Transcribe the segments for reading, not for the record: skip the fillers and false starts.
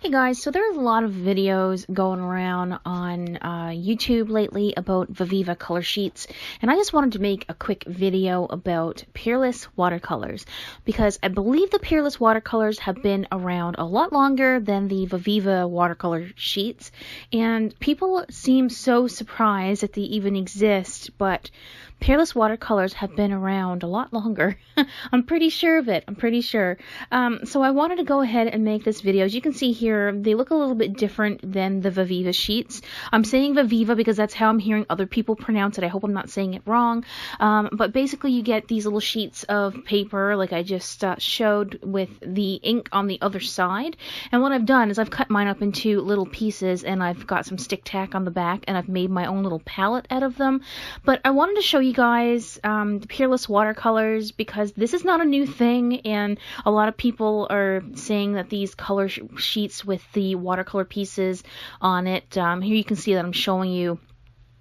Hey guys, so there's a lot of videos going around on YouTube lately about Viviva Coloursheets, and I just wanted to make a quick video about Peerless Watercolors, because I believe the Peerless Watercolors have been around a lot longer than the Viviva Watercolor sheets, and people seem so surprised that they even exist, but Peerless Watercolors have been around a lot longer. I'm pretty sure of it. I'm pretty sure. So I wanted to go ahead and make this video. As you can see here, they look a little bit different than the Viviva sheets. I'm saying Viviva because that's how I'm hearing other people pronounce it. I hope I'm not saying it wrong. But basically you get these little sheets of paper like I just showed with the ink on the other side. And what I've done is I've cut mine up into little pieces and I've got some stick tack on the back and I've made my own little palette out of them. But I wanted to show you guys the Peerless Watercolors because this is not a new thing, and a lot of people are saying that these color sheets with the watercolor pieces on it, here you can see that I'm showing you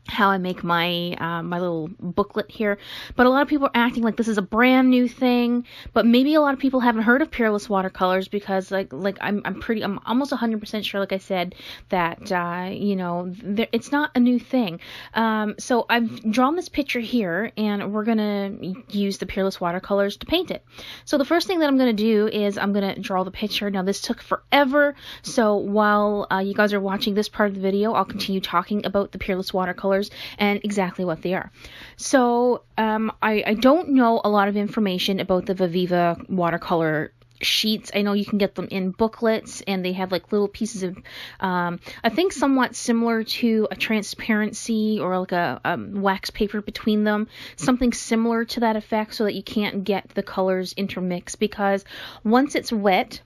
how I make my my little booklet here, but a lot of people are acting like this is a brand new thing, but maybe a lot of people haven't heard of Peerless Watercolors because I'm almost 100% sure, like I said, that you know, it's not a new thing. So I've drawn this picture here and we're gonna use the Peerless Watercolors to paint it. So the first thing that I'm gonna do is I'm gonna draw the picture. Now this took forever, so while you guys are watching this part of the video, I'll continue talking about the Peerless Watercolors and exactly what they are. So I don't know a lot of information about the Viviva watercolor sheets. I know you can get them in booklets and they have like little pieces of I think somewhat similar to a transparency or like a wax paper between them, something similar to that effect, so that you can't get the colors intermixed, because once it's wet,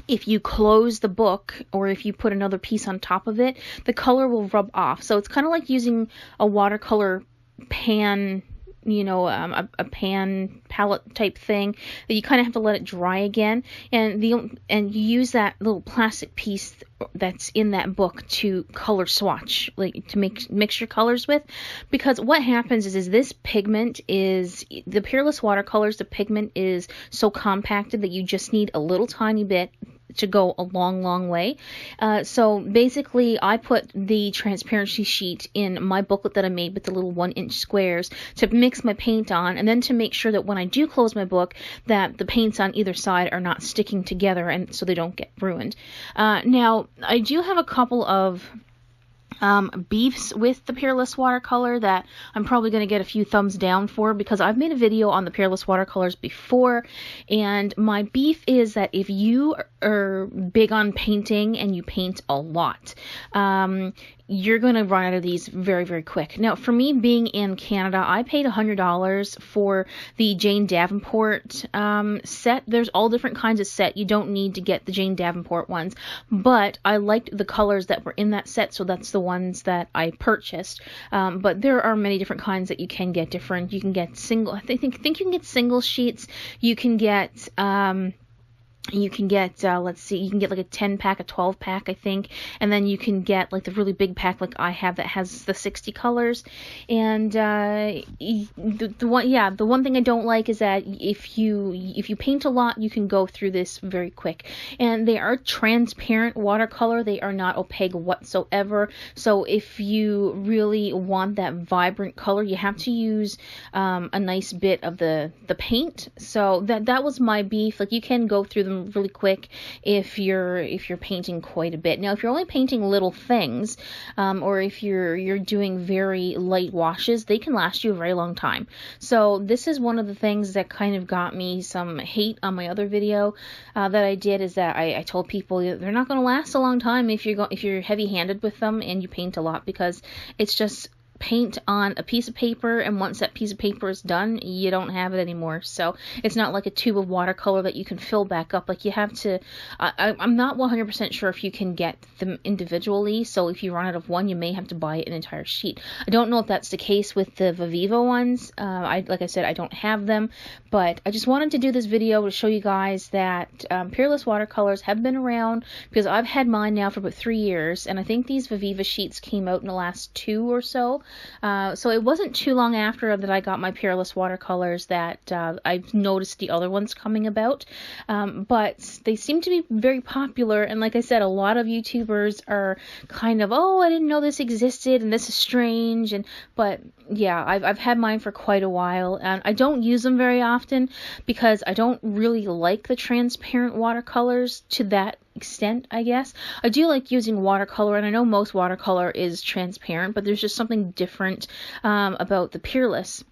if you close the book or if you put another piece on top of it, the color will rub off. So it's kind of like using a watercolor pan, you know, a pan palette type thing that you kind of have to let it dry again, and you use that little plastic piece that's in that book to color swatch, like to mix your colors with, because what happens is this pigment is, the Peerless Watercolors, the pigment is so compacted that you just need a little tiny bit to go a long way. So basically I put the transparency sheet in my booklet that I made with the little 1-inch squares to mix my paint on, and then to make sure that when I do close my book that the paints on either side are not sticking together and so they don't get ruined. Now I do have a couple of beefs with the Peerless Watercolor that I'm probably going to get a few thumbs down for, because I've made a video on the Peerless Watercolors before, and my beef is that if you are big on painting and you paint a lot, you're going to run out of these very quick. Now, for me, being in Canada, I paid $100 for the Jane Davenport set. There's all different kinds of set. You don't need to get the Jane Davenport ones, but I liked the colors that were in that set, so that's the ones that I purchased. But there are many different kinds that you can get different. You can get single, I think you can get single sheets. You can get let's see, you can get like a 10-pack, a 12-pack, I think, and then you can get like the really big pack like I have that has the 60 colors. And the one thing I don't like is that if you paint a lot, you can go through this very quick. And they are transparent watercolor, they are not opaque whatsoever. So if you really want that vibrant color, you have to use a nice bit of the paint. So that was my beef. Like, you can go through them really quick if you're painting quite a bit. Now, if you're only painting little things, or if you're doing very light washes, they can last you a very long time. So this is one of the things that kind of got me some hate on my other video that I did, is that I told people they're not going to last a long time if you're heavy-handed with them and you paint a lot, because it's just paint on a piece of paper, and once that piece of paper is done, you don't have it anymore. So it's not like a tube of watercolor that you can fill back up. Like, you have to, I'm not 100% sure if you can get them individually, so if you run out of one, you may have to buy an entire sheet. I don't know if that's the case with the Viviva ones. Like I said, I don't have them, but I just wanted to do this video to show you guys that Peerless Watercolors have been around, because I've had mine now for about 3 years, and I think these Viviva sheets came out in the last 2 or so. So it wasn't too long after that I got my Peerless watercolors that I've noticed the other ones coming about. But they seem to be very popular, and like I said, a lot of YouTubers are kind of, oh, I didn't know this existed, and this is strange, but yeah, I've had mine for quite a while, and I don't use them very often because I don't really like the transparent watercolors to that extent, I guess. I do like using watercolor, and I know most watercolor is transparent, but there's just something different about the Peerless.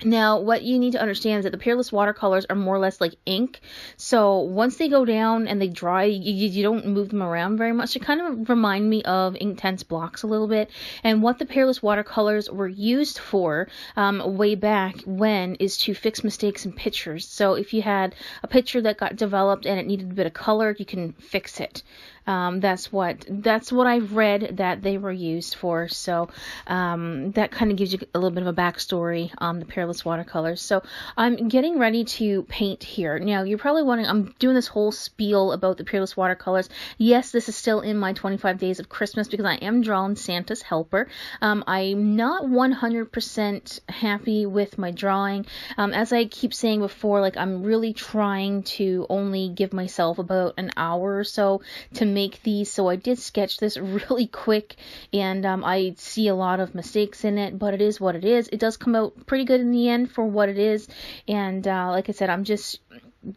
Now, what you need to understand is that the Peerless watercolors are more or less like ink. So once they go down and they dry, you don't move them around very much. They kind of remind me of Inktense blocks a little bit. And what the Peerless watercolors were used for way back when is to fix mistakes in pictures. So if you had a picture that got developed and it needed a bit of color, you can fix it. That's what I've read that they were used for. So that kind of gives you a little bit of a backstory on the Peerless watercolors. So I'm getting ready to paint here. Now you're probably wondering, I'm doing this whole spiel about the Peerless watercolors. Yes, this is still in my 25 days of Christmas because I am drawing Santa's helper. I'm not 100% happy with my drawing. As I keep saying before, like, I'm really trying to only give myself about an hour or so to make these, so I did sketch this really quick, and I see a lot of mistakes in it, but it is what it is. It does come out pretty good in the end for what it is, and like I said, I'm just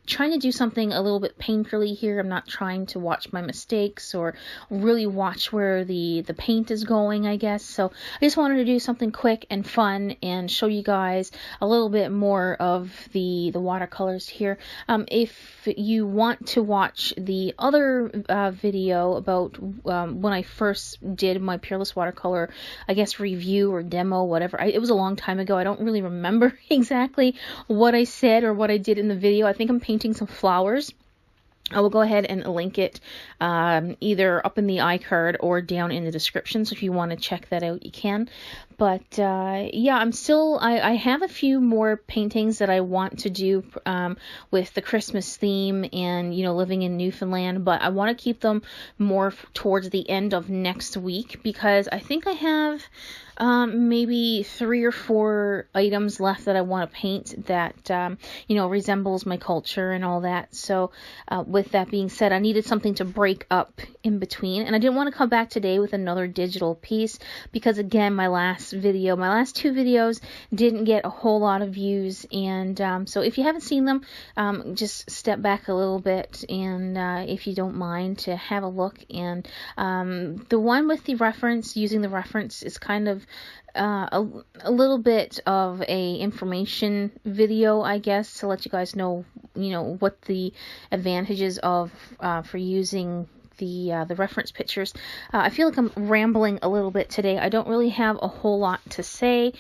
trying to do something a little bit painterly here. I'm not trying to watch my mistakes or really watch where the paint is going, I guess. So I just wanted to do something quick and fun and show you guys a little bit more of the watercolors here. If you want to watch the other video about when I first did my Peerless watercolor, I guess, review or demo, whatever. It was a long time ago. I don't really remember exactly what I said or what I did in the video. I think I'm painting some flowers. I will go ahead and link it either up in the iCard or down in the description, so if you want to check that out, you can. But yeah, I have a few more paintings that I want to do with the Christmas theme and, you know, living in Newfoundland, but I want to keep them more towards the end of next week because I think I have maybe 3 or 4 items left that I want to paint that, you know, resembles my culture and all that. So with that being said, I needed something to break up in between, and I didn't want to come back today with another digital piece because, again, my last 2 videos didn't get a whole lot of views, and so if you haven't seen them, just step back a little bit, and if you don't mind, to have a look. And the one with the reference, using the reference, is kind of a little bit of a information video, I guess, to let you guys know, you know, what the advantages of for using the reference pictures. I feel like I'm rambling a little bit today. I don't really have a whole lot to say.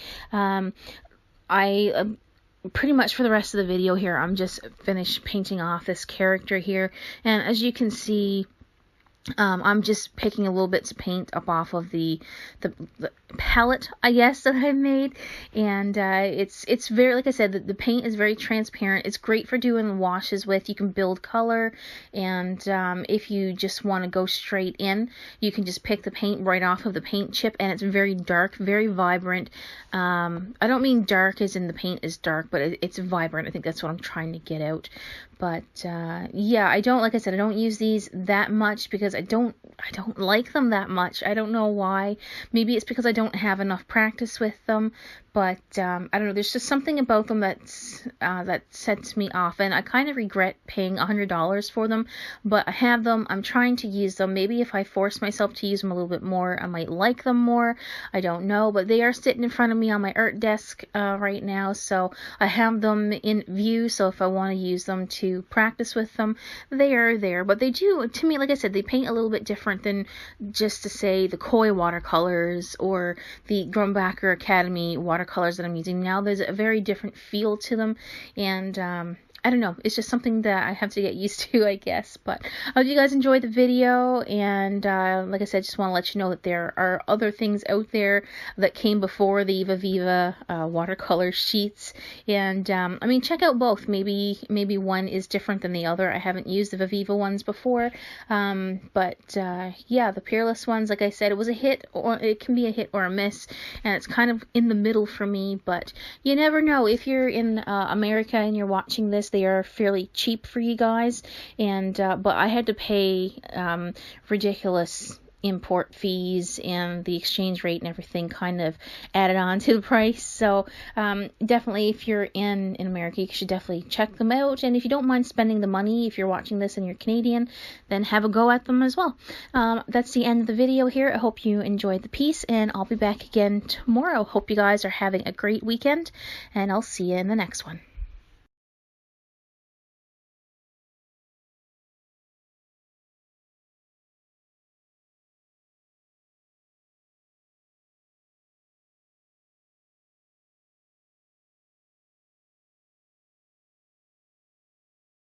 Pretty much for the rest of the video here, I'm just finished painting off this character here, and as you can see, I'm just picking a little bits of paint up off of the palette, I guess, that I've made, and it's very, like I said, the paint is very transparent. It's great for doing washes with. You can build color, and if you just want to go straight in, you can just pick the paint right off of the paint chip, and it's very dark, very vibrant. I don't mean dark as in the paint is dark, but it's vibrant. I think that's what I'm trying to get out. But yeah, like I said, I don't use these that much because I don't like them that much. I don't know why. Maybe it's because I don't have enough practice with them, but I don't know. There's just something about them that sets me off, and I kind of regret paying $100 for them. But I have them. I'm trying to use them. Maybe if I force myself to use them a little bit more, I might like them more. I don't know, but they are sitting in front of me on my art desk right now, so I have them in view. So if I want to use them to practice with them, they are there. But they do, to me, like I said, they paint a little bit different than just to say the Koi watercolors or the Grumbacher Academy watercolors that I'm using now. There's a very different feel to them, and I don't know, it's just something that I have to get used to, I guess. But I hope you guys enjoyed the video, and like I said, just want to let you know that there are other things out there that came before the Viviva watercolor sheets, and I mean, check out both. Maybe one is different than the other. I haven't used the Viviva ones before, but yeah, the Peerless ones, like I said, it was a hit, or it can be a hit or a miss, and it's kind of in the middle for me. But you never know. If you're in America and you're watching this, they are fairly cheap for you guys, and but I had to pay ridiculous import fees, and the exchange rate and everything kind of added on to the price. So definitely, if you're in America, you should definitely check them out. And if you don't mind spending the money, if you're watching this and you're Canadian, then have a go at them as well. That's the end of the video here. I hope you enjoyed the piece, and I'll be back again tomorrow. Hope you guys are having a great weekend, and I'll see you in the next one.